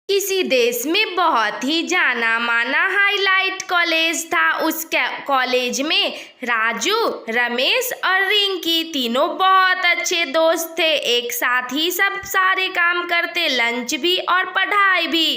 किसी देश में बहुत ही जाना माना हाईलाइट कॉलेज था। उस कॉलेज में राजू, रमेश और रिंकी तीनों बहुत अच्छे दोस्त थे। एक साथ ही सब सारे काम करते, लंच भी और पढ़ाई भी।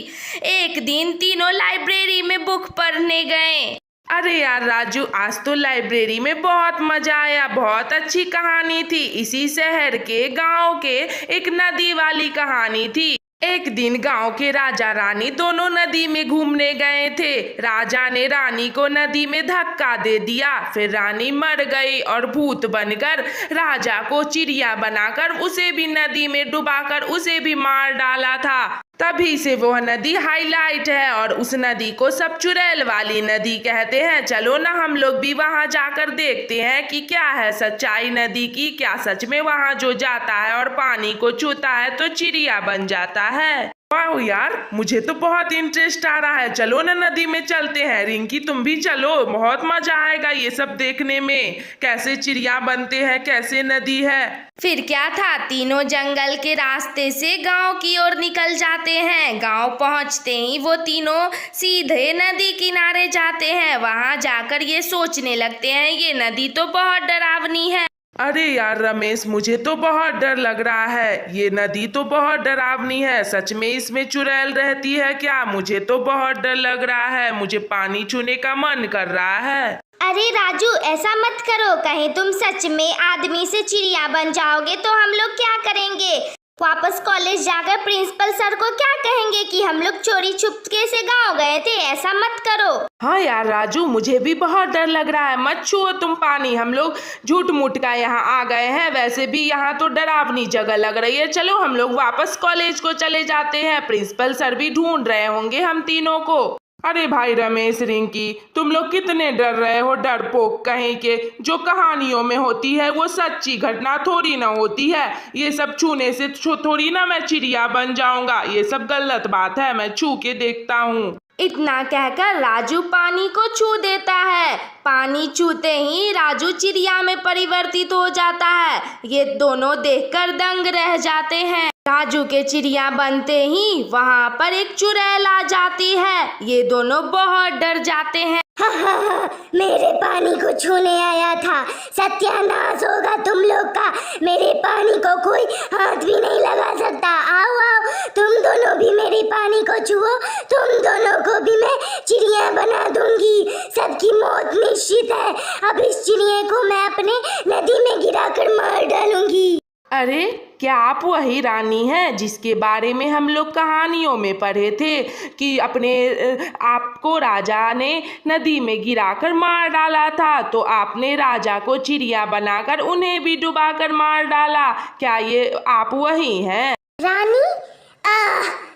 एक दिन तीनों लाइब्रेरी में बुक पढ़ने गए। अरे यार राजू, आज तो लाइब्रेरी में बहुत मजा आया। बहुत अच्छी कहानी थी। इसी शहर के गांव के एक नदी वाली कहानी थी। एक दिन गांव के राजा रानी दोनों नदी में घूमने गए थे। राजा ने रानी को नदी में धक्का दे दिया। फिर रानी मर गई और भूत बनकर राजा को चिड़िया बनाकर उसे भी नदी में डुबाकर उसे भी मार डाला था। तभी से वह नदी हाईलाइट है और उस नदी को सब चुड़ैल वाली नदी कहते हैं। चलो ना हम लोग भी वहां जाकर देखते हैं कि क्या है सच्चाई नदी की। क्या सच में वहां जो जाता है और पानी को छूता है तो चिड़िया बन जाता है? वाह यार, मुझे तो बहुत इंटरेस्ट आ रहा है। चलो ना नदी में चलते हैं। रिंकी तुम भी चलो, बहुत मजा आएगा ये सब देखने में, कैसे चिड़िया बनते हैं, कैसे नदी है। फिर क्या था, तीनों जंगल के रास्ते से गांव की ओर निकल जाते हैं। गांव पहुंचते ही वो तीनों सीधे नदी किनारे जाते हैं। वहां जाकर ये सोचने लगते हैं ये नदी तो बहुत डरावनी है। अरे यार रमेश, मुझे तो बहुत डर लग रहा है। ये नदी तो बहुत डरावनी है। सच में इसमें चुड़ैल रहती है क्या? मुझे तो बहुत डर लग रहा है। मुझे पानी छूने का मन कर रहा है। अरे राजू, ऐसा मत करो। कहीं तुम सच में आदमी से चिड़िया बन जाओगे तो हम लोग क्या करेंगे? वापस कॉलेज जाकर प्रिंसिपल सर को क्या कहेंगे कि हम लोग चोरी छुपके से गांव गए थे? ऐसा मत करो। हाँ यार राजू, मुझे भी बहुत डर लग रहा है। मत छुओ तुम पानी। हम लोग झूठ मूठ का यहाँ आ गए हैं। वैसे भी यहाँ तो डरावनी जगह लग रही है। चलो हम लोग वापस कॉलेज को चले जाते हैं। प्रिंसिपल सर भी ढूंढ रहे होंगे हम तीनों को। अरे भाई रमेश, रिंकी, तुम लोग कितने डर रहे हो, डरपोक कहीं के। जो कहानियों में होती है वो सच्ची घटना थोड़ी ना होती है। ये सब छूने से थोड़ी ना मैं चिड़िया बन जाऊंगा। ये सब गलत बात है। मैं छू के देखता हूँ। इतना कहकर राजू पानी को छू देता है। पानी छूते ही राजू चिड़िया में परिवर्तित हो जाता है। ये दोनों देखकर दंग रह जाते हैं। राजू के चिड़िया बनते ही वहां पर एक चुड़ैल आ जाती है। ये दोनों बहुत डर जाते हैं। मेरे पानी को छूने आया था, सत्यानाश होगा तुम लोग का। मेरे पानी को कोई हाथ भी नहीं लगा सकता। आओ आओ, तुम दोनों भी मेरे पानी को छुओ। तुम दोनों को भी मैं चिड़िया बना दूंगी। सबकी मौत निश्चित है। अब इस चिड़िया को मैं अपने नदी में गिराकर मार डालूंगी। अरे क्या आप वही रानी हैं जिसके बारे में हम लोग कहानियों में पढ़े थे कि अपने आपको राजा ने नदी में गिराकर मार डाला था? तो आपने राजा को चिड़िया बनाकर उन्हें भी डुबाकर मार डाला। क्या ये आप वही हैं? रानी,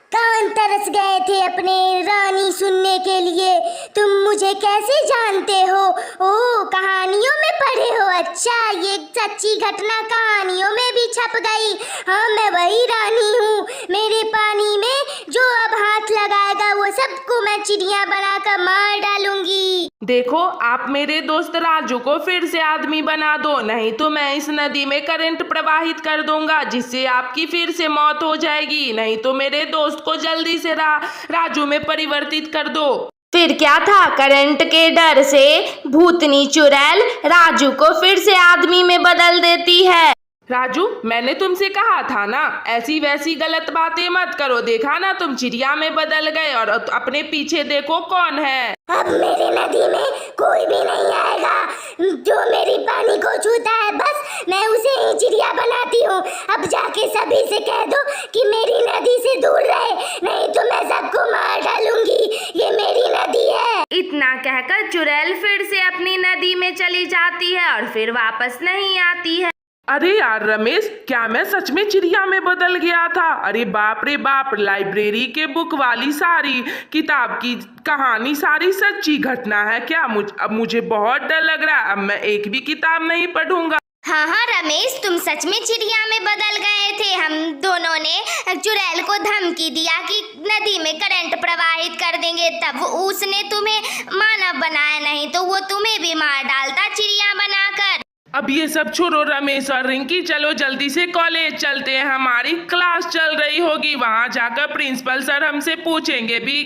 कान तरस गए थे अपने रानी सुनने के लिए। तुम मुझे कैसे जानते हो? ओह, कहानियों में पढ़े हो। अच्छा, ये सच्ची घटना कहानियों में भी छप गई। हाँ, मैं वही रानी हूँ। मेरे पानी में जो अब हाथ लगाएगा वो सबको मैं चिड़िया बनाकर मार डालूंगी। देखो, आप मेरे दोस्त राजू को फिर से आदमी बना दो, नहीं तो मैं इस नदी में करंट प्रवाहित कर दूंगा जिससे आपकी फिर से मौत हो जाएगी। नहीं तो मेरे दोस्त को जल्दी से राजू में परिवर्तित कर दो। फिर क्या था, करंट के डर से भूतनी चुड़ैल राजू को फिर से आदमी में बदल देती है। राजू, मैंने तुमसे कहा था ना, ऐसी वैसी गलत बातें मत करो। देखा ना, तुम चिड़िया में बदल गए और अपने पीछे देखो कौन है। अब मेरी नदी में कोई भी नहीं आएगा जो मेरी पानी को छूता है। बस मैं उसे ही चिड़िया बनाती हूँ। अब जाके सभी से कह दो कि मेरी नदी से दूर रहे, नहीं तो मैं सबको मार डालूंगी। ये मेरी नदी है। इतना कहकर चुड़ैल फिर से अपनी नदी में चली जाती है और फिर वापस नहीं आती है। अरे यार रमेश, क्या मैं सच में चिड़िया में बदल गया था? अरे बाप रे बाप, लाइब्रेरी के बुक वाली सारी किताब की कहानी सारी सच्ची घटना है क्या? अब मुझे बहुत डर लग रहा है। अब मैं एक भी किताब नहीं पढ़ूंगा। हाँ हाँ रमेश, तुम सच में चिड़िया में बदल गए थे। हम दोनों ने चुड़ैल को धमकी दिया कि नदी में करंट प्रवाहित कर देंगे, तब उसने तुम्हें मानव बनाया, नहीं तो वो तुम्हें भी मार डालता चिड़िया बनाकर। अब ये सब छोड़ो रमेश और रिंकी, चलो जल्दी से कॉलेज चलते हैं। हमारी क्लास चल रही होगी, वहां जाकर प्रिंसिपल सर हमसे पूछेंगे भी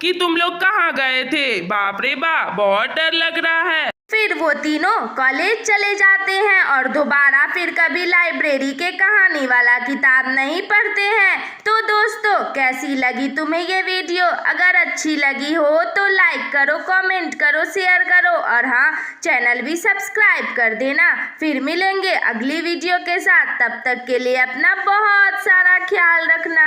कि तुम लोग कहाँ गए थे। बाप रे बाप, बहुत डर लग रहा है। फिर वो तीनों कॉलेज चले जाते हैं और दोबारा फिर कभी लाइब्रेरी के कहानी वाला किताब नहीं पढ़ते हैं। तो दोस्तों, कैसी लगी तुम्हें ये वीडियो? अगर अच्छी लगी हो तो लाइक करो, कमेंट करो, शेयर करो और हाँ, चैनल भी सब्सक्राइब कर देना। फिर मिलेंगे अगली वीडियो के साथ, तब तक के लिए अपना बहुत सारा ख्याल रखना।